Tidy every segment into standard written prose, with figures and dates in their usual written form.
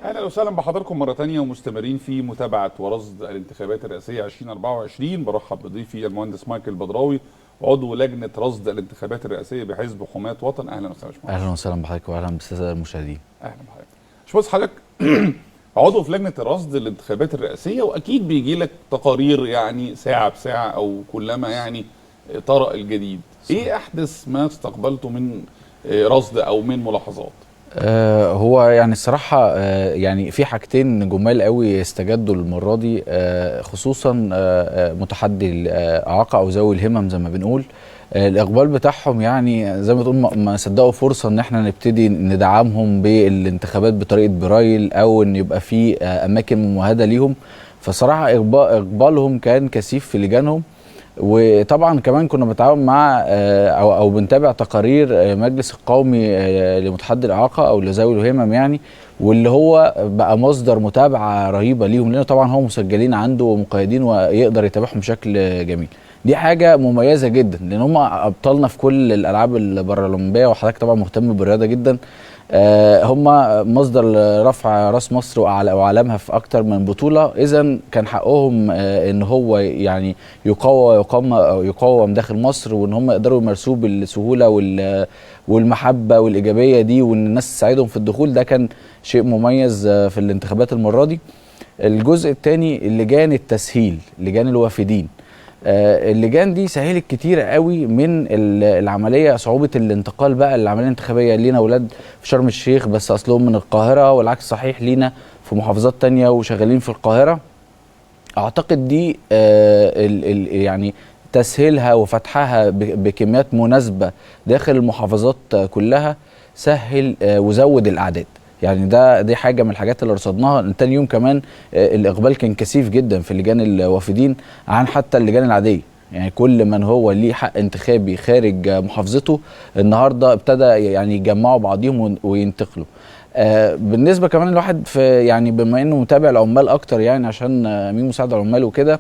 اهلا وسهلا بحضراتكم مره ثانيه ومستمرين في متابعه ورصد الانتخابات الرئاسيه 2024. برحب بضيفي المهندس مايكل بدراوي عضو لجنه رصد الانتخابات الرئاسيه بحزب حماة وطن. اهلا وسهلا يا باشمهندس. اهلا وسهلا بحضرتك واهلا بالساده المشاهدين. اهلا بحضرتك. باشمهندس حضرتك عضو في لجنه رصد الانتخابات الرئاسيه، واكيد بيجي لك تقارير يعني ساعه بساعه او كلما يعني طرأ الجديد. ايه احدث ما استقبلته من رصد او من ملاحظات؟ هو يعني الصراحه يعني في حاجتين جمال قوي استجدوا المره دي، خصوصا متحدي الاعاقه او ذوي الهمم زي ما بنقول. الاقبال بتاعهم يعني زي ما تقول ما صدقوا فرصه ان احنا نبتدي ندعمهم بالانتخابات بطريقه برايل او ان يبقى في اماكن ممهده ليهم. فصراحه اقبالهم كان كثيف في لجانهم. وطبعا كمان كنا بنتعاون مع او بنتابع تقارير مجلس القومي لمتحدي الاعاقه او لذوي الهمم يعني، واللي هو بقى مصدر متابعه رهيبه ليهم، لانه طبعا هم مسجلين عنده ومقيدين ويقدر يتابعهم بشكل جميل. دي حاجه مميزه جدا لان هم ابطالنا في كل الالعاب البارالمبيه، وحضرتك طبعا مهتم بالرياضه جدا. هم مصدر رفع راس مصر واعلامها في اكتر من بطوله، اذا كان حقهم ان هو يعني يقوم داخل مصر، وان هم يقدروا يمارسوه بالسهوله والمحبه والايجابيه دي، وان الناس تساعدهم في الدخول. ده كان شيء مميز في الانتخابات المره دي. الجزء الثاني لجان التسهيل، لجان الوافدين. اللجان دي سهلت كتير قوي من العمليه، صعوبه الانتقال بقى للعمليه الانتخابيه. لينا اولاد في شرم الشيخ بس اصلهم من القاهره، والعكس صحيح، لينا في محافظات تانية وشغالين في القاهره. اعتقد دي يعني تسهيلها وفتحها بكميات مناسبه داخل المحافظات كلها سهل وزود الاعداد. يعني دي حاجه من الحاجات اللي رصدناها. تاني يوم كمان الاقبال كان كثيف جدا في لجان الوافدين عن حتى اللجان العاديه. يعني كل من هو ليه حق انتخابي خارج محافظته النهارده ابتدى يعني يجمعوا بعضيهم وينتقلوا. بالنسبه كمان الواحد في يعني بما انه متابع العمال اكتر، يعني عشان امين مساعد العمال وكده،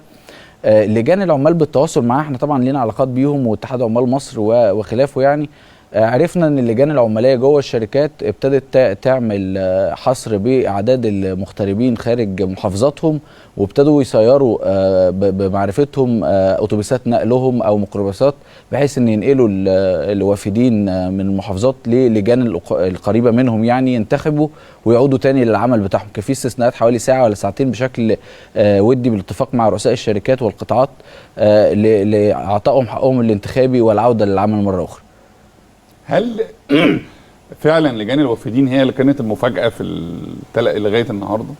لجان العمال بالتواصل معاه، احنا طبعا لينا علاقات بيهم واتحاد عمال مصر وخلافه يعني. عرفنا ان اللجان العماليه جوه الشركات ابتدت تعمل حصر باعداد المغتربين خارج محافظاتهم، وابتدوا يسيروا بمعرفتهم اتوبيسات نقلهم او ميكروباصات بحيث ان ينقلوا الوافدين من المحافظات للجان القريبه منهم، يعني ينتخبوا ويعودوا تاني للعمل بتاعهم. كان في استثناءات حوالي ساعه ولا ساعتين بشكل ودي بالاتفاق مع رؤساء الشركات والقطاعات لاعطائهم حقهم الانتخابي والعوده للعمل مره اخرى. هل فعلا لجان الوافدين هي اللي كانت المفاجأة في لغاية النهاردة؟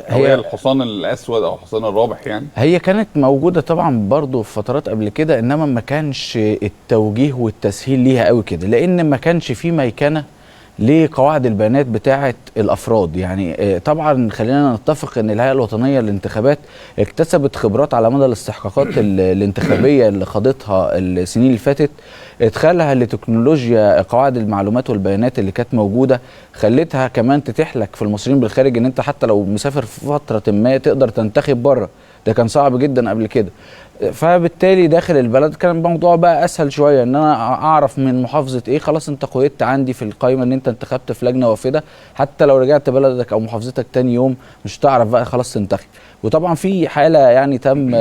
هي الحصان الأسود أو الحصان الرابح يعني؟ هي كانت موجودة طبعا برضو في فترات قبل كده، إنما ما كانش التوجيه والتسهيل ليها قوي كده، لأن ما كانش في ميكنة لقواعد البيانات بتاعة الأفراد. يعني طبعا خلينا نتفق أن الهيئة الوطنية للانتخابات اكتسبت خبرات على مدى الاستحقاقات الانتخابية اللي خاضتها السنين اللي فاتت. ادخالها لتكنولوجيا قواعد المعلومات والبيانات اللي كانت موجودة خلتها كمان تتيح لك في المصريين بالخارج ان انت حتى لو مسافر في فترة ما تقدر تنتخب بره. ده كان صعب جدا قبل كده. فبالتالي داخل البلد كان الموضوع بقى اسهل شويه، ان انا اعرف من محافظه ايه خلاص انت قيدت عندي في القائمه ان انت انتخبت في لجنه وافده، حتى لو رجعت بلدك او محافظتك تاني يوم مش هتعرف بقى خلاص تنتخب. وطبعا في حاله يعني تم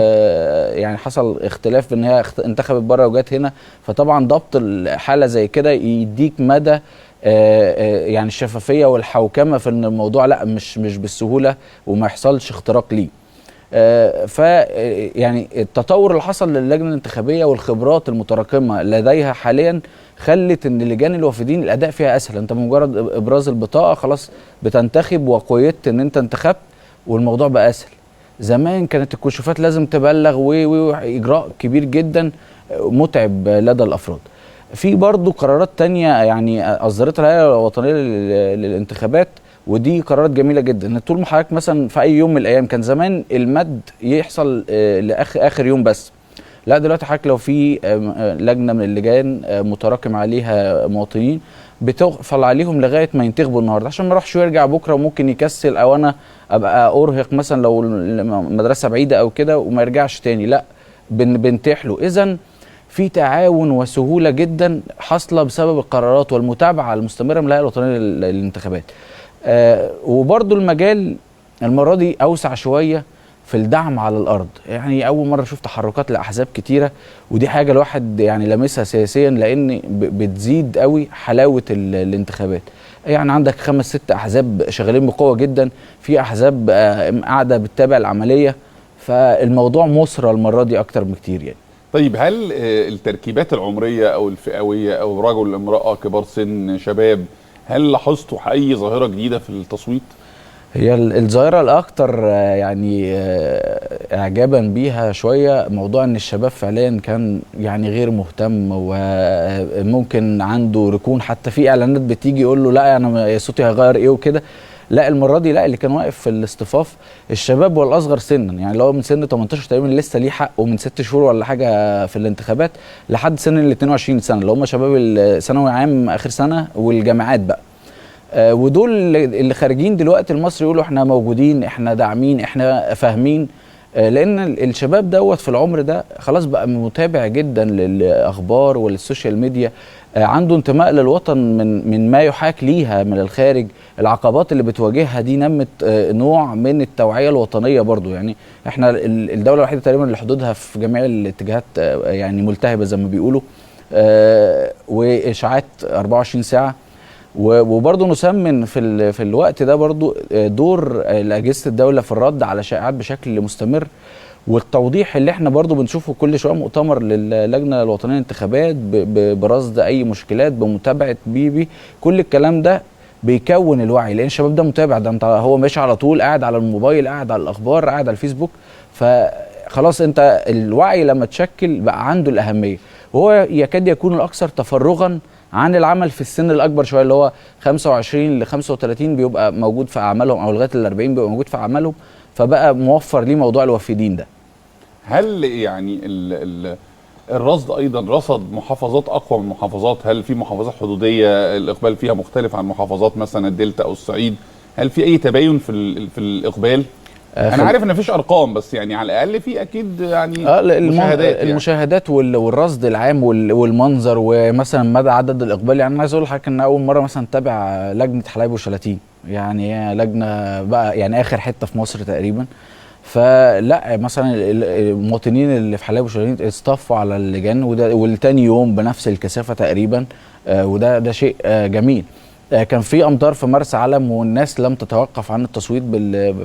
يعني حصل اختلاف بان هي انتخبت بره وجات هنا، فطبعا ضبط الحاله زي كده يديك مدى يعني الشفافيه والحوكمه في ان الموضوع لا مش بالسهوله وما يحصلش اختراق ليه. ف يعني التطور اللي حصل للجنه الانتخابيه والخبرات المتراكمه لديها حاليا خلت ان لجان الوافدين الاداء فيها اسهل. انت بمجرد ابراز البطاقه خلاص بتنتخب وقيدت ان انت انتخبت والموضوع بقى اسهل. زمان كانت الكشوفات لازم تبلغ واجراء كبير جدا متعب لدى الافراد. في برضو قرارات تانية يعني اصدرتها الهيئه الوطنيه للانتخابات، ودي قرارات جميله جدا. ان طول ما حضرتك مثلا في اي يوم من الايام، كان زمان المد يحصل لاخر يوم بس، لا دلوقتي حضرتك لو في لجنه من اللجان متراكم عليها مواطنين بتقفل عليهم لغايه ما ينتخبوا النهارده عشان ما يروحش ويرجع بكره وممكن يكسل، او انا ابقى ارهق مثلا لو المدرسه بعيده او كده وما يرجعش تاني، لا بنتيح له. اذا في تعاون وسهوله جدا حاصله بسبب القرارات والمتابعه المستمره من الهيئه الوطنيه للانتخابات. وبرضو المجال المرة دي أوسع شوية في الدعم على الأرض. يعني أول مرة شفت تحركات لأحزاب كتيرة، ودي حاجة الواحد يعني لامسها سياسيا، لأن بتزيد قوي حلاوة الانتخابات. يعني عندك 5-6 أحزاب شغالين بقوة جدا، في أحزاب قاعدة بتتابع العملية، فالموضوع مسرى المرة دي أكتر بكتير يعني. طيب هل التركيبات العمرية أو الفئوية أو رجل امرأة كبار سن شباب، هل لاحظتوا أي ظاهرة جديدة في التصويت؟ هي الظاهرة الأكتر يعني إعجابا بيها شوية موضوع إن الشباب فعليا كان يعني غير مهتم، وممكن عنده ركون، حتى في إعلانات بتيجي يقول له لا أنا صوتي هيغير إيه وكده. لا المرة دي لا، اللي كان واقف في الاصطفاف الشباب والأصغر سنا، يعني لو من سن 18 تقريبا لسه ليه حق، ومن 6 شهور ولا حاجة في الانتخابات، لحد سن ال 22 سنة اللي هم شباب الثانوي عام آخر سنة والجامعات بقى. ودول اللي خارجين دلوقتي لمصر يقولوا احنا موجودين، احنا داعمين، احنا فاهمين. لان الشباب دوت في العمر ده خلاص بقى متابع جدا للاخبار وللسوشيال ميديا، عنده انتماء للوطن من ما يحاك ليها من الخارج. العقبات اللي بتواجهها دي نمت نوع من التوعية الوطنية برضو. يعني احنا الدولة الوحيدة تقريبا اللي حدودها في جميع الاتجاهات يعني ملتهبة زي ما بيقولوا، واشاعات 24 ساعة. وبرضه نسمن في الوقت ده برضه دور أجهزة الدولة في الرد على شائعات بشكل مستمر، والتوضيح اللي احنا برضه بنشوفه كل شويه مؤتمر للجنه الوطنيه للانتخابات برصد اي مشكلات، بمتابعه بيبي. كل الكلام ده بيكون الوعي، لان الشباب ده متابع، ده انت هو ماشي على طول، قاعد على الموبايل، قاعد على الاخبار، قاعد على الفيسبوك. فخلاص انت الوعي لما تشكل بقى عنده الاهميه، وهو يكاد يكون الاكثر تفرغا عن العمل في السن الاكبر شويه، اللي هو 25 ل 35 بيبقى موجود في اعمالهم، او لغايه ال 40 بيبقى موجود في اعمالهم، فبقى موفر ليه موضوع الوافدين ده. هل يعني الرصد ايضا رصد محافظات اقوى من محافظات؟ هل في محافظات حدوديه الاقبال فيها مختلف عن محافظات مثلا الدلتا او الصعيد؟ هل في اي تباين في الاقبال؟ انا عارف ان مفيش ارقام، بس يعني على الاقل في اكيد يعني مشاهدات يعني. المشاهدات والرصد العام والمنظر، ومثلا مدى عدد الاقبال. يعني انا عايز اقول لحضرتك ان اول مره مثلا اتابع لجنه حلايب وشلاتين، يعني هي لجنه بقى يعني اخر حته في مصر تقريبا. فلا مثلا المواطنين اللي في حلايب وشلاتين اصطفوا على اللجان، وده والتاني يوم بنفس الكثافه تقريبا، وده شيء جميل. كان في امطار في مرسى علم، والناس لم تتوقف عن التصويت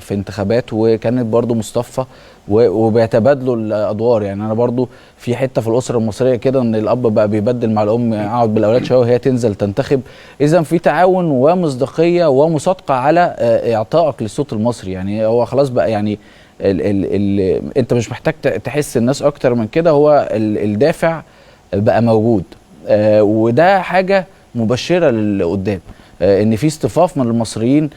في انتخابات، وكانت برضو مصطفى وبيتبادلوا الادوار. يعني انا برضو في حته في الاسره المصريه كده، ان الاب بقى بيبدل مع الام، يقعد بالاولاد شويه وهي تنزل تنتخب. اذا في تعاون ومصداقيه ومصادقه على اعطائك للصوت المصري. يعني هو خلاص بقى يعني انت مش محتاج تحس الناس اكتر من كده، هو الدافع بقى موجود. وده حاجه مبشره لقدام، ان في اصطفاف من المصريين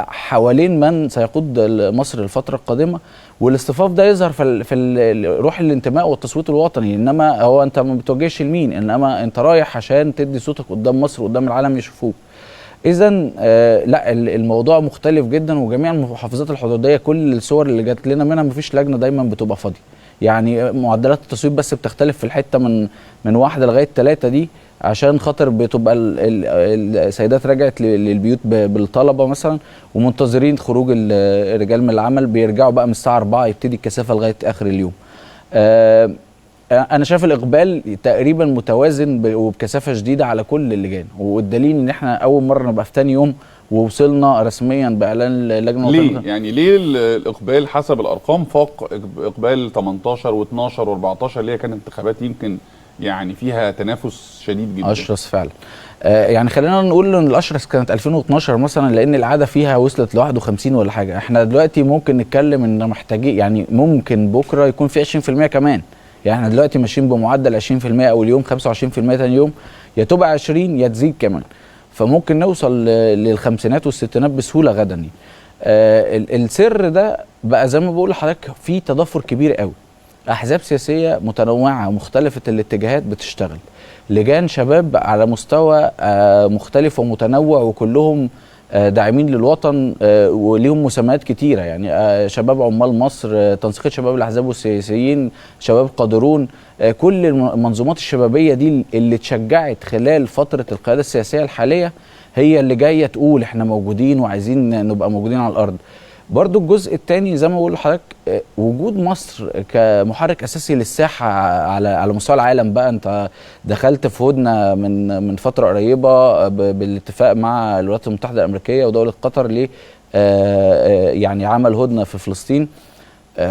حوالين من سيقود مصر الفتره القادمه. والاصطفاف ده يظهر في روح الانتماء والتصويت الوطني، انما هو انت ما بتوجهش لمين، انما انت رايح عشان تدي صوتك قدام مصر وقدام العالم يشوفوك. اذا لا الموضوع مختلف جدا، وجميع المحافظات الحدوديه كل الصور اللي جات لنا منها مفيش لجنه دايما بتبقى فاضيه. يعني معدلات التصويت بس بتختلف في الحته من 1 لغايه 3 دي، عشان خاطر بتبقى السيدات رجعت للبيوت بالطلبه مثلا، ومنتظرين خروج الرجال من العمل، بيرجعوا بقى من الساعه 4 يبتدي الكثافه لغايه اخر اليوم. انا شايف الاقبال تقريبا متوازن وبكثافه شديده على كل اللجان، والدليل ان احنا اول مره نبقى في تاني يوم ووصلنا رسميا باعلان اللجنه ليه؟ يعني ليه الاقبال حسب الارقام فوق اقبال 18 و12 و14 اللي هي كانت انتخابات يمكن يعني فيها تنافس شديد جدا؟ اشرس فعلا. يعني خلينا نقول ان الاشرس كانت 2012 مثلا، لان العاده فيها وصلت ل 51 ولا حاجه. احنا دلوقتي ممكن نتكلم ان محتاجين، يعني ممكن بكره يكون في 20% كمان. يعني احنا دلوقتي ماشيين بمعدل 20% اول يوم، 25% ثاني يوم، يا تبقى 20 يا تزيد كمان. فممكن نوصل للخمسينات والستينات بسهوله غدا. يعني السر ده بقى زي ما بقول لحضرتك في تضافر كبير قوي، احزاب سياسيه متنوعه ومختلفه الاتجاهات بتشتغل، لجان شباب على مستوى مختلف ومتنوع، وكلهم داعمين للوطن، وليهم مسميات كتيره يعني شباب عمال مصر، تنسيقيه شباب الاحزاب والسياسيين، شباب قادرون، كل المنظومات الشبابيه دي اللي اتشجعت خلال فتره القياده السياسيه الحاليه هي اللي جايه تقول احنا موجودين وعايزين نبقى موجودين على الارض. برضو الجزء الثاني زي ما بقول لحضرتك، وجود مصر كمحرك اساسي للساحه على مستوى العالم. بقى انت دخلت في هدنه من فتره قريبه بالاتفاق مع الولايات المتحده الامريكيه ودوله قطر ل يعني عمل هدنه في فلسطين.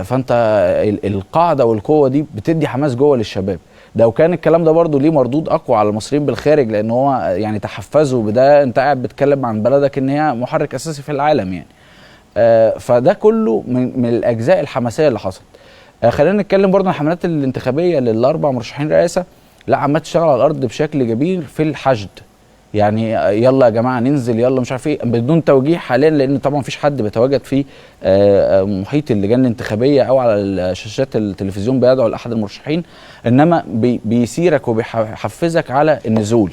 فانت القاعده والقوه دي بتدي حماس جوه للشباب ده، وكان الكلام ده برضو ليه مردود اقوى على المصريين بالخارج، لان هو يعني تحفزوا بده. انت قاعد بتتكلم عن بلدك ان هي محرك اساسي في العالم يعني. فده كله من الاجزاء الحماسيه اللي حصلت. خلينا نتكلم برضه عن الحملات الانتخابيه للاربع مرشحين رئاسه. لا، عماله تشتغل على الارض بشكل كبير في الحشد، يعني يلا يا جماعه ننزل، يلا مش عارف ايه، بدون توجيه حاليا، لان طبعا مفيش حد بيتواجد في محيط اللجان الانتخابيه او على شاشات التلفزيون بيدعو لاحد المرشحين، انما بيسيرك وبيحفزك على النزول.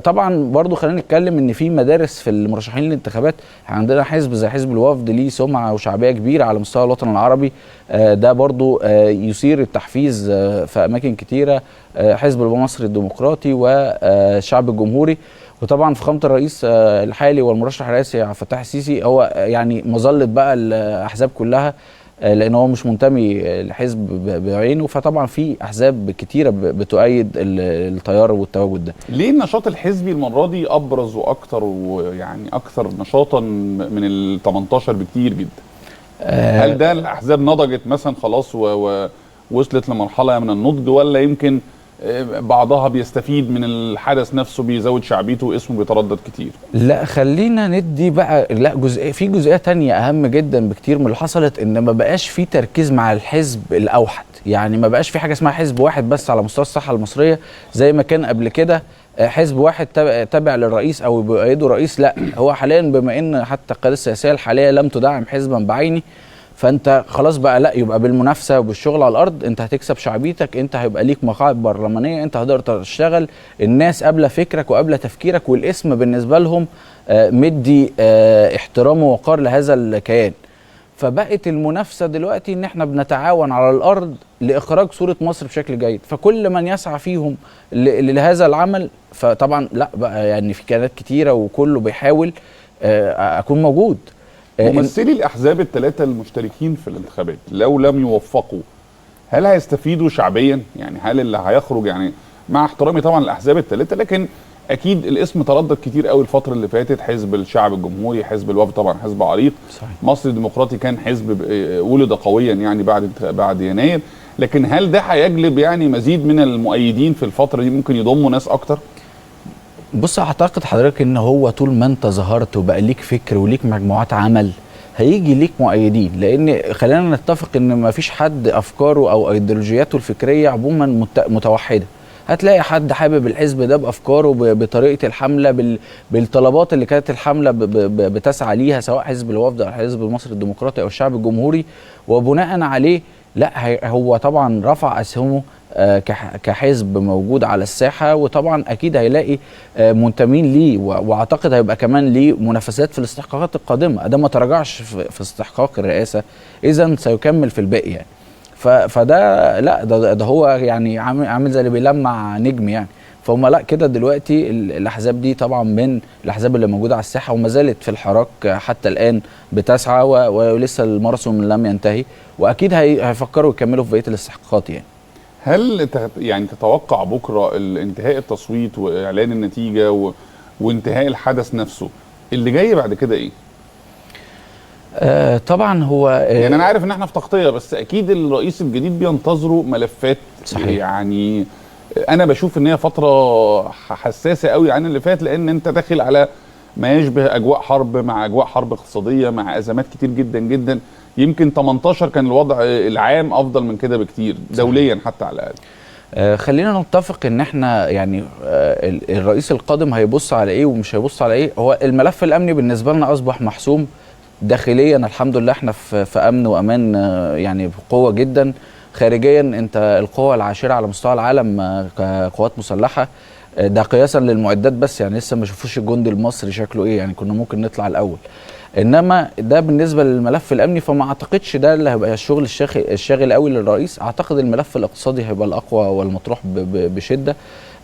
طبعا برضو خلينا نتكلم ان في مدارس في المرشحين للانتخابات. عندنا حزب زي حزب الوفد ليه سمعه وشعبيه كبيره على مستوى الوطن العربي، ده برضو يثير التحفيز في اماكن كتيره. حزب مصر الديمقراطي والشعب الجمهوري، وطبعا فخامه الرئيس الحالي والمرشح الرئاسي عبد الفتاح السيسي هو يعني مظله بقى الاحزاب كلها، لان هو مش منتمي لحزب بعينه. فطبعا في احزاب كتيره بتؤيد التيار والتواجد ده. ليه النشاط الحزبي المره دي ابرز واكتر، ويعني اكثر نشاطا من ال 18 بكتير جدا؟ هل ده الاحزاب نضجت مثلا خلاص ووصلت لمرحله من النضج، ولا يمكن بعضها بيستفيد من الحدث نفسه بيزود شعبيته واسمه بيتردد كتير؟ لا، خلينا ندي بقى في جزئيه تانية اهم جدا بكتير من اللي حصلت، ان ما بقاش في تركيز مع الحزب الاوحد. يعني ما بقاش في حاجه اسمها حزب واحد بس على مستوى الساحه المصريه زي ما كان قبل كده، حزب واحد تابع للرئيس او بيؤيده رئيس. لا، هو حاليا بما ان حتى القياده السياسيه الحاليه لم تدعم حزبا بعينه، فانت خلاص بقى لا، يبقى بالمنافسه وبالشغل على الارض انت هتكسب شعبيتك، انت هيبقى ليك مقاعد برلمانيه، انت هتقدر تشتغل. الناس قابله فكرك وقابله تفكيرك، والاسم بالنسبه لهم مدي احترام ووقار لهذا الكيان. فبقت المنافسه دلوقتي ان احنا بنتعاون على الارض لاخراج صوره مصر بشكل جيد، فكل من يسعى فيهم لهذا العمل. فطبعا لا بقى يعني في كيانات كتيره وكله بيحاول اكون موجود. ممثلي الاحزاب الثلاثه المشتركين في الانتخابات لو لم يوفقوا، هل هيستفيدوا شعبيا؟ يعني هل اللي هيخرج، يعني مع احترامي طبعا الاحزاب الثلاثه، لكن اكيد الاسم تردد كتير قوي الفتره اللي فاتت، حزب الشعب الجمهوري، حزب الوفد طبعا حزب عريق، صحيح. مصر الديمقراطي كان حزب ولد قويا يعني بعد يناير، لكن هل ده هيجلب يعني مزيد من المؤيدين في الفتره دي، ممكن يضموا ناس اكتر؟ بص، اعتقد حضرتك ان هو طول ما انت ظهرت وبقى ليك فكر وليك مجموعات عمل هيجي ليك مؤيدين، لان خلينا نتفق ان ما فيش حد افكاره او ايديولوجياته الفكريه عموما متوحده. هتلاقي حد حابب الحزب ده بافكاره، بطريقه الحمله، بالطلبات اللي كانت الحمله بتسعى ليها، سواء حزب الوفد او حزب مصر الديمقراطي او الشعب الجمهوري، وبناء عليه لا هو طبعا رفع اسهمه كحزب موجود على الساحه، وطبعا اكيد هيلاقي منتمين ليه، واعتقد هيبقى كمان ليه منافسات في الاستحقاقات القادمه. ده ما تراجعش في استحقاق الرئاسه، اذا سيكمل في الباقي يعني. فده لا ده هو يعني عامل زي اللي بيلمع نجم يعني. فهم لا كده دلوقتي الاحزاب دي طبعا من الاحزاب اللي موجوده على الساحه وما زالت في الحراك حتى الان بتسعى، ولسه الماراثون لم ينتهي، واكيد هيفكروا يكملوا في بقيه الاستحقاقات يعني. هل يعني تتوقع بكره انتهاء التصويت واعلان النتيجه وانتهاء الحدث نفسه، اللي جاي بعد كده ايه؟ طبعا هو يعني انا عارف ان احنا في تغطيه، بس اكيد الرئيس الجديد بينتظروا ملفات. صحيح. يعني انا بشوف ان هي فتره حساسه قوي عن اللي فات، لان انت داخل على ما يشبه اجواء حرب، مع اجواء حرب اقتصاديه، مع ازمات كتير جدا جدا. يمكن 18 كان الوضع العام افضل من كده بكتير دوليا حتى على الاقل. خلينا نتفق ان احنا يعني الرئيس القادم هيبص على ايه ومش هيبص على ايه. هو الملف الامني بالنسبه لنا اصبح محسوم داخليا، الحمد لله احنا في امن وامان يعني بقوه جدا. خارجيا انت القوة العاشرة على مستوى العالم كقوات مسلحة، ده قياسا للمعدات بس، يعني لسه ما شافوش الجندي المصري شكله ايه، يعني كنا ممكن نطلع الاول. انما ده بالنسبه للملف الامني، فما اعتقدش ده اللي هيبقى الشغل الشاغل قوي للرئيس. اعتقد الملف الاقتصادي هيبقى الاقوى والمطروح بشده.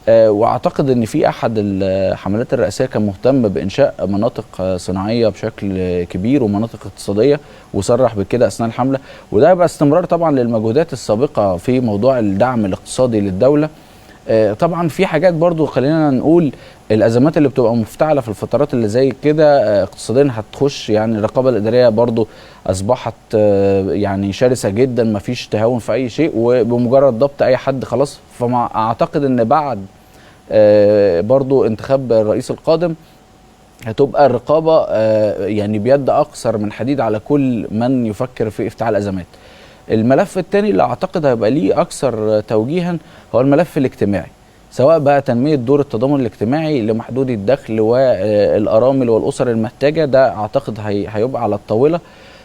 واعتقد ان في احد الحملات الرئاسيه كان مهتم بانشاء مناطق صناعيه بشكل كبير ومناطق اقتصاديه، وصرح بكده اثناء الحمله. وده هيبقى استمرار طبعا للمجهودات السابقه في موضوع الدعم الاقتصادي للدوله. طبعا في حاجات برضو خلينا نقول الازمات اللي بتبقى مفتعله في الفترات اللي زي كده اقتصاديا هتخش، يعني الرقابه الاداريه برضو اصبحت يعني شرسه جدا، ما فيش تهاون في اي شيء، وبمجرد ضبط اي حد خلاص. فما اعتقد ان بعد برضو انتخاب الرئيس القادم هتبقى الرقابه يعني بيد اقصر من حديد على كل من يفكر في افتعال ازمات. الملف الثاني اللي اعتقد هيبقى ليه اكثر توجيها هو الملف الاجتماعي، سواء بقى تنميه دور التضامن الاجتماعي لمحدودي الدخل والارامل والاسر المحتاجه. ده اعتقد هيبقى على الطاوله.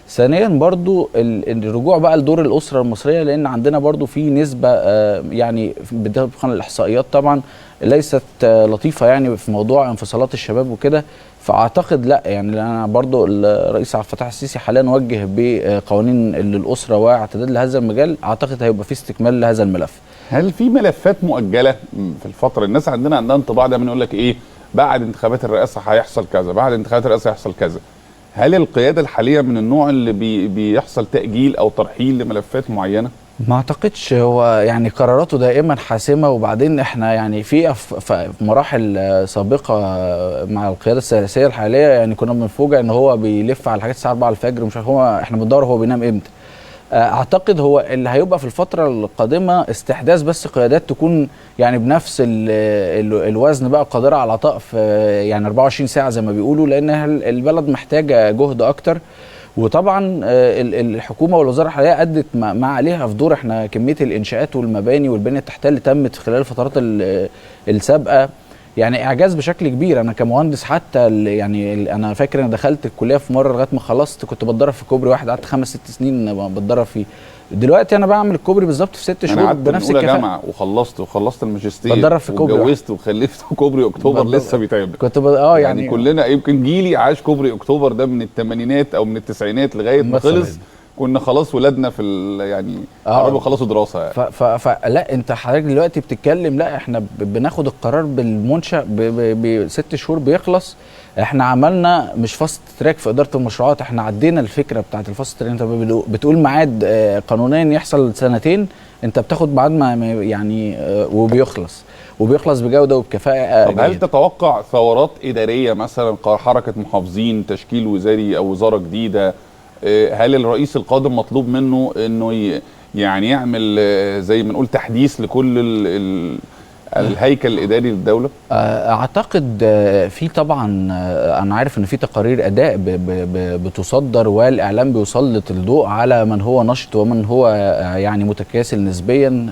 ثانيا برضو الرجوع بقى لدور الاسره المصريه، لان عندنا برضو في نسبه يعني طبقا للاحصائيات طبعا ليست لطيفه يعني في موضوع انفصالات الشباب وكده. فاعتقد لا، يعني انا برضو الرئيس عبد الفتاح السيسي حاليا وجه بقوانين للاسره واعتداد لهذا المجال، اعتقد هيبقى في استكمال لهذا الملف. هل في ملفات مؤجله في الفتره؟ الناس عندها انطباع دايما يقول لك ايه، بعد انتخابات الرئاسه هيحصل كذا، بعد انتخابات الرئاسه هيحصل كذا. هل القياده الحاليه من النوع اللي بيحصل تاجيل او ترحيل لملفات معينه؟ ما اعتقدش، هو يعني قراراته دائما حاسمه. وبعدين احنا يعني في مراحل سابقه مع القياده السياسيه الحاليه يعني كنا بنفوجئ ان هو بيلف على الحاجات الساعه 4 الفجر، مش عارف هو احنا بندور هو بينام امتى. اعتقد هو اللي هيبقى في الفتره القادمه استحداث بس قيادات تكون يعني بنفس الوزن بقى، قادره على العطاء في يعني 24 ساعه زي ما بيقولوا، لان البلد محتاجه جهد اكتر. وطبعا الحكومه والوزاره الحاليه ادت ما عليها في دور. احنا كميه الانشاءات والمباني والبنيه التحتيه اللي تمت خلال الفترات السابقه يعني اعجاز بشكل كبير. انا كمهندس حتى يعني انا فاكر انا دخلت الكليه في مره لغايه ما خلصت كنت بتدرب في كوبري واحد، قعدت 5 6 سنين بتدرب فيه. دلوقتي انا بعمل الكوبري بالظبط في 6 شهور بنفس الكفاءه. انا جامعه وخلصت الماجستير، بتدرب في كوبري واتجوزت وخلفت كوبري اكتوبر لسه بيتعمل. كنت يعني كلنا يمكن جيلي عاش كوبري اكتوبر ده من الثمانينات او من التسعينات لغايه ما خلص. كنا خلاص ولادنا في يعني قربوا يخلصوا دراسه يعني. فلا انت حضرتك دلوقتي بتتكلم، لا احنا بناخد القرار بالمنشأ ب6 شهور بيخلص. احنا عملنا مش فاست تراك في اداره المشروعات، احنا عدينا الفكره بتاعت الفاست تراك. انت بتقول ميعاد قانونيا يحصل 2 سنين، انت بتاخد ميعاد يعني وبيخلص بجوده وبكفاءه. طب هل تتوقع ثورات اداريه مثلا، حركه محافظين، تشكيل وزاري او وزاره جديده؟ هل الرئيس القادم مطلوب منه انه يعني يعمل زي ما نقول تحديث لكل الهيكل الاداري للدوله؟ اعتقد في طبعا انا عارف ان في تقارير اداء بتصدر، والاعلام بيسلط الضوء على من هو نشط ومن هو يعني متكاسل نسبيا.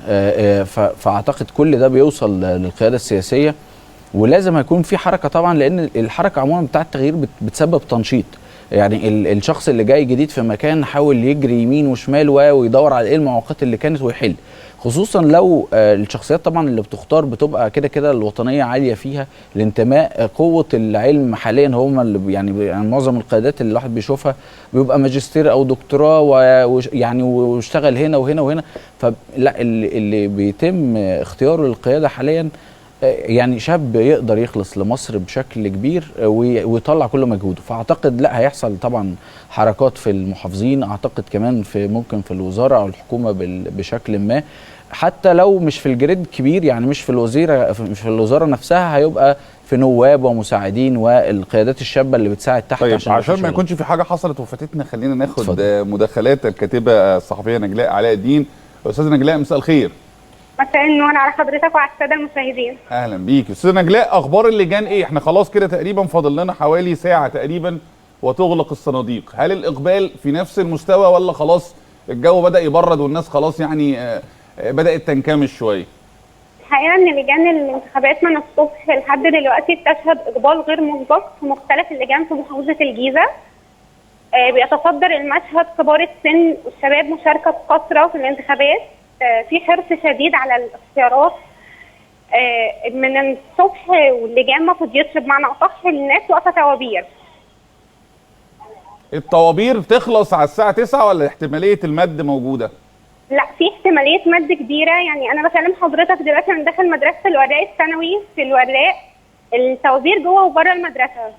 فاعتقد كل ده بيوصل للقياده السياسيه، ولازم يكون في حركه طبعا، لان الحركه عموما بتاعه التغيير بتسبب تنشيط. يعني الشخص اللي جاي جديد في مكان حاول يجري يمين وشمال ويدور على ايه المعوقات اللي كانت ويحل، خصوصا لو الشخصيات طبعا اللي بتختار بتبقى كده الوطنيه عاليه فيها، الانتماء، قوه العلم. حاليا هم اللي يعني معظم القيادات اللي الواحد بيشوفها بيبقى ماجستير او دكتوراه ويعني واشتغل هنا وهنا وهنا. فلا اللي بيتم اختياره للقياده حاليا يعني شاب يقدر يخلص لمصر بشكل كبير ويطلع كل مجهوده. فاعتقد لا هيحصل طبعا حركات في المحافظين، اعتقد كمان ممكن في الوزاره او الحكومه بشكل ما، حتى لو مش في الجريد كبير، يعني مش في الوزاره نفسها، هيبقى في نواب ومساعدين والقيادات الشابه اللي بتساعد تحت. طيب عشان ما يكونش في حاجه حصلت وفاتتنا، خلينا ناخد مداخلات الكاتبه الصحفيه نجلاء علاء الدين. استاذه نجلاء مساء الخير. مساء النور على حضرتك وعلى الساده المشاهدين. اهلا بيك استاذه نجلاء. اخبار اللجان ايه؟ احنا خلاص كده تقريبا فاضل لنا حوالي ساعه تقريبا وتغلق الصناديق. هل الاقبال في نفس المستوى ولا خلاص الجو بدا يبرد والناس خلاص يعني بدات تنكمش شويه؟ الحقيقه ان لجان الانتخابات من الصبح لحد دلوقتي بتشهد اقبال غير مسبق في مختلف اللجان في محافظه الجيزه. بيتصدر المشهد كبار السن والشباب مشاركه بكثره في الانتخابات. في حرص شديد على الاختيارات. من الصبح واللجان ما فضيتش، بمعنى اصح الناس واقفه طوابير. الطوابير تخلص على الساعه 9 ولا احتماليه المد موجوده؟ لا، في احتماليه مد كبيره. يعني انا بكلم حضرتك دلوقتي من داخل مدرسه الوراق الثانوي في الوراق، الطوابير جوه وبره المدرسه.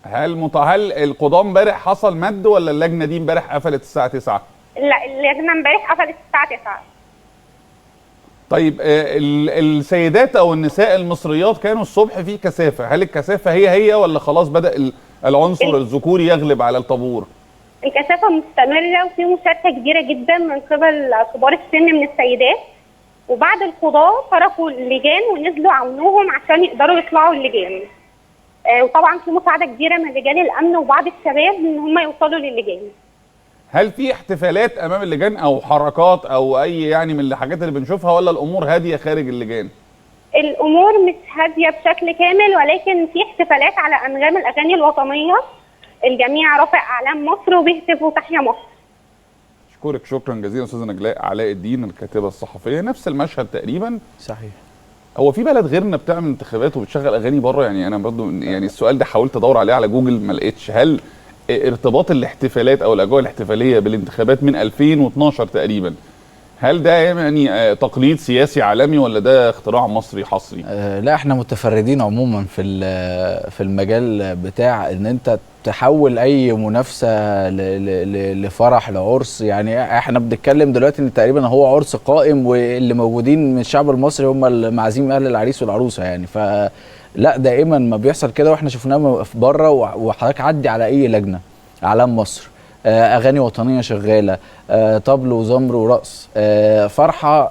هل القضاه امبارح حصل مد ولا اللجنه دي امبارح قفلت الساعه 9؟ لا، اللجنه امبارح قفلت الساعه 9. طيب السيدات او النساء المصريات كانوا الصبح في كثافه، هل الكثافه هي ولا خلاص بدأ العنصر الذكوري يغلب على الطابور؟ الكثافه مستمره وفي مشاركه كبيره جدا من قبل كبار السن من السيدات، وبعد القضاه تركوا اللجان ونزلوا عونوهم عشان يقدروا يطلعوا اللجان. وطبعا في مساعده كبيره من رجال الامن وبعض الشباب ان هم يوصلوا للجان. هل في احتفالات امام اللجان او حركات او اي يعني من الحاجات اللي بنشوفها، ولا الامور هاديه خارج اللجان؟ الامور مش هاديه بشكل كامل، ولكن في احتفالات على انغام الاغاني الوطنيه، الجميع رافع اعلام مصر وبيهتفوا تحيا مصر. اشكرك شكرا جزيلا استاذه نجلاء علاء الدين الكاتبه الصحفيه. نفس المشهد تقريبا. صحيح. هو في بلد غيرنا بتعمل انتخابات وبتشغل اغاني بره؟ يعني انا برضو يعني السؤال ده حاولت ادور عليه على جوجل ما لقيتش. هل ارتباط الاحتفالات او الاجواء الاحتفاليه بالانتخابات من 2012 تقريبا، هل ده يعني تقليد سياسي عالمي ولا ده اختراع مصري حصري؟ لا، احنا متفردين عموما في المجال بتاع ان انت تحول اي منافسه لفرح لعرس. يعني احنا بنتكلم دلوقتي ان تقريبا هو عرس قائم، واللي موجودين من الشعب المصري هم المعازيم اهل العريس والعروسه يعني. لا دائما ما بيحصل كده، واحنا شفناه في بره. وحضرتك عدي على اي لجنه، اعلام مصر، اغاني وطنيه شغاله، طبل وزمر ورقص، فرحه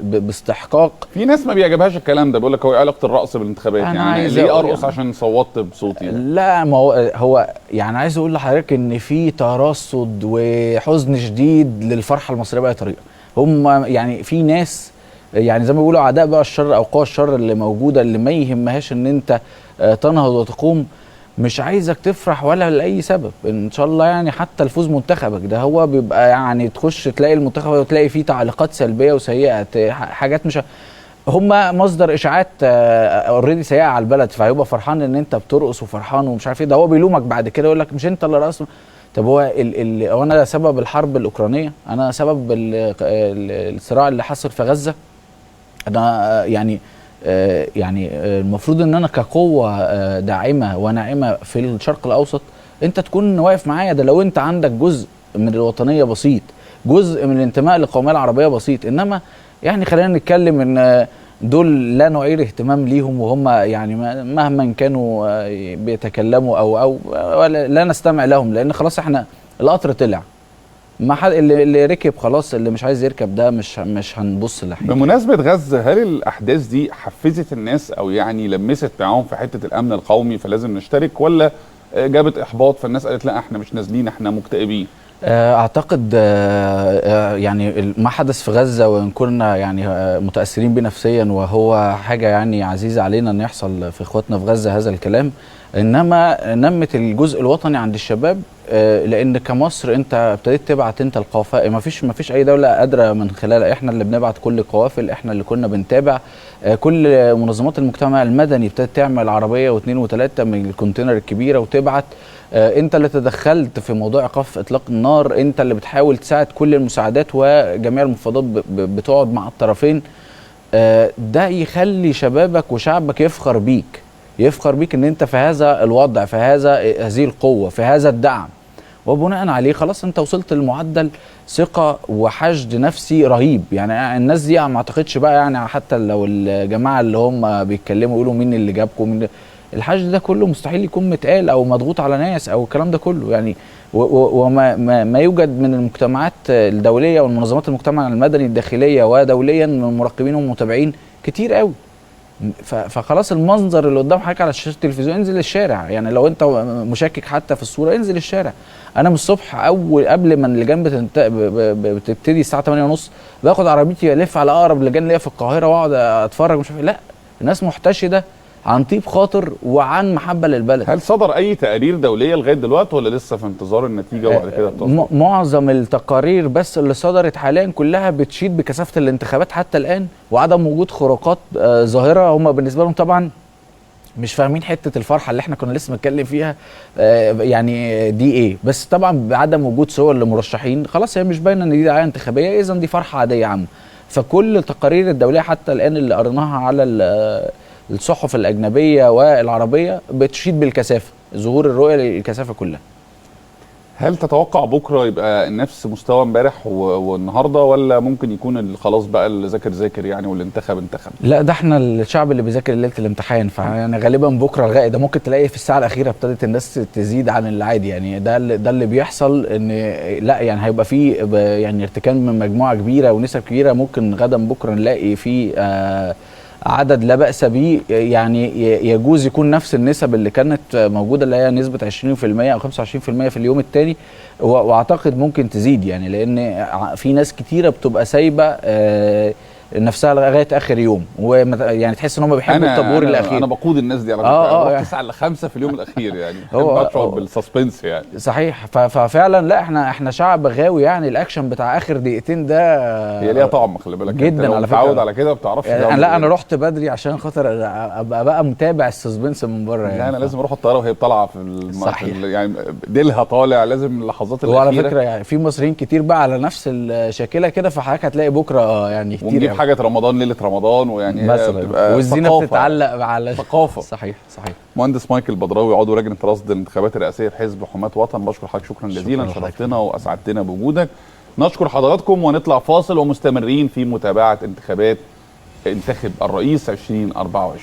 باستحقاق. في ناس ما بيعجبهاش الكلام ده، بيقول لك هو ايه علاقه الرقص بالانتخابات؟ يعني ليه ارقص يعني عشان صوتت بصوتي؟ لا، ما هو يعني عايز اقول لحضرتك ان في ترصد وحزن شديد للفرحه المصريه باي طريقه. هم يعني في ناس يعني زي ما بيقولوا اعداء بقى الشر او قوى الشر اللي موجوده، اللي ما يهمهاش ان انت تنهض وتقوم، مش عايزك تفرح ولا لأي سبب ان شاء الله. يعني حتى الفوز منتخبك ده هو بيبقى يعني تخش تلاقي المنتخب وتلاقي فيه تعليقات سلبيه وسيئه، حاجات مش هم مصدر اشاعات اوريدي سيئه على البلد، فهيبقى فرحان ان انت بترقص وفرحان ومش عارف ايه. ده هو بيلومك بعد كده يقول لك مش انت اللي رقصت. طب هو انا سبب الحرب الاوكرانيه؟ انا سبب الصراع اللي حصل في غزه؟ انا يعني المفروض ان انا كقوه داعمه وناعمه في الشرق الاوسط انت تكون واقف معايا. ده لو انت عندك جزء من الوطنيه بسيط، جزء من الانتماء للقوميه العربيه بسيط. انما يعني خلينا نتكلم ان دول لا نعير اهتمام ليهم، وهم يعني مهما كانوا بيتكلموا او لا نستمع لهم، لان خلاص احنا القطر طلع، ما حد اللي ركب خلاص، اللي مش عايز يركب ده مش هنبص لحاجه. بمناسبه غزه، هل الاحداث دي حفزت الناس او يعني لمست معاهم في حته الامن القومي فلازم نشترك، ولا جابت احباط فالناس قالت لا احنا مش نازلين احنا مكتئبين؟ اعتقد يعني ما حدث في غزه، وان كنا يعني متاثرين بيه نفسيا، وهو حاجه يعني عزيزه علينا ان يحصل في اخواتنا في غزه هذا الكلام، انما نمت الجزء الوطني عند الشباب. لان كمصر انت ابتديت تبعت انت القوافل، ما فيش اي دوله قادره من خلالها، احنا اللي بنبعت كل القوافل، احنا اللي كنا بنتابع. كل منظمات المجتمع المدني ابتدت تعمل عربيه واثنين وثلاثه من الكونتينر الكبيره وتبعت. انت اللي تدخلت في موضوع ايقاف اطلاق النار، انت اللي بتحاول تساعد كل المساعدات، وجميع المفاوضات بتقعد مع الطرفين. ده يخلي شبابك وشعبك يفخر بيك ان انت في هذا الوضع، في هذه القوه، في هذا الدعم، وبناء عليه خلاص انت وصلت لمعدل ثقه وحشد نفسي رهيب. يعني الناس دي ما اعتقدش بقى، يعني حتى لو الجماعه اللي هم بيتكلموا يقولوا مين اللي جابكم، الحشد ده كله مستحيل يكون متقال او مضغوط على ناس او الكلام ده كله. يعني وما يوجد من المجتمعات الدوليه والمنظمات المجتمع المدني الداخليه ودوليا من مراقبين ومتابعين كتير قوي. فخلاص المنظر اللي قدام حضرتك على شاشه التلفزيون، انزل الشارع. يعني لو انت مشكك حتى في الصوره انزل الشارع. انا من الصبح قبل ما اللجان بتبتدي الساعه 8:30 باخد عربيتي الف على اقرب لجان ليا في القاهره واقعد اتفرج، مش عارف لا، الناس محتشده عن طيب خاطر وعن محبه للبلد. هل صدر اي تقارير دوليه لغايه دلوقتي ولا لسه في انتظار النتيجه وبعد كده بتصدر؟ معظم التقارير بس اللي صدرت حاليا كلها بتشيد بكثافه الانتخابات حتى الان وعدم وجود خروقات ظاهره. هم بالنسبه لهم طبعا مش فاهمين حته الفرحه اللي احنا كنا لسه بنتكلم فيها يعني دي ايه، بس طبعا بعدم وجود صور لمرشحين خلاص هي مش باينه ان دي دعايه انتخابيه، اذا دي فرحه عاديه عامه. فكل التقارير الدوليه حتى الان اللي قريناها على الصحف الاجنبيه والعربيه بتشيد بالكثافه، ظهور الرؤيه للكثافه كلها. هل تتوقع بكره يبقى نفس مستوى امبارح والنهارده، ولا ممكن يكون خلاص بقى اللي ذاكر يعني واللي انتخب؟ لا ده احنا الشعب اللي بيذاكر ليله الامتحان، فيعني غالبا بكره الغاء ده ممكن تلاقي في الساعه الاخيره ابتدت الناس تزيد عن العادي، يعني ده اللي بيحصل. ان لا يعني هيبقى في يعني ارتكان من مجموعه كبيره ونسب كبيره، ممكن غدا بكره نلاقي في عدد لا بأس به، يعني يجوز يكون نفس النسب اللي كانت موجودة اللي هي نسبة 20% أو 25% في اليوم الثاني، واعتقد ممكن تزيد يعني، لأن في ناس كتيرة بتبقى سايبة نفسها لغايه اخر يوم، ويعني تحس ان هم بيحبوا الطابور الاخير. انا بقود الناس دي على فكره، يعني 9 ل 5 في اليوم الاخير يعني بحب اشعر بالسسبنس يعني. صحيح. ففعلا لا احنا شعب غاوي، يعني الاكشن بتاع اخر دقيقتين ده هي ليها طعم، خلي بالك جدا على فكره. متعود على كده ما بتعرفش يعني لا انا رحت بدري عشان خاطر ابقى بقى متابع السسبنس من بره يعني. لا انا لازم اروح الطياره وهي طالعه في يعني ديلها طالع، لازم اللحظات الاخيره. وعلى فكره يعني في مصريين كتير بقى على نفس الشاكله كده، فحضرتك هتلاقي بكره يعني كتير ونجيب حاجه رمضان، ليله رمضان، ويعني مثلا والزينه بتتعلق على ثقافه. صحيح. مهندس مايكل بدراوي عضو لجنه رصد الانتخابات الرئاسيه في حزب حماة وطن، بشكر حضرتك شكرا جزيلا، شرفتنا واسعدتنا بوجودك. نشكر حضراتكم ونطلع فاصل ومستمرين في متابعه انتخابات انتخب الرئيس 2024.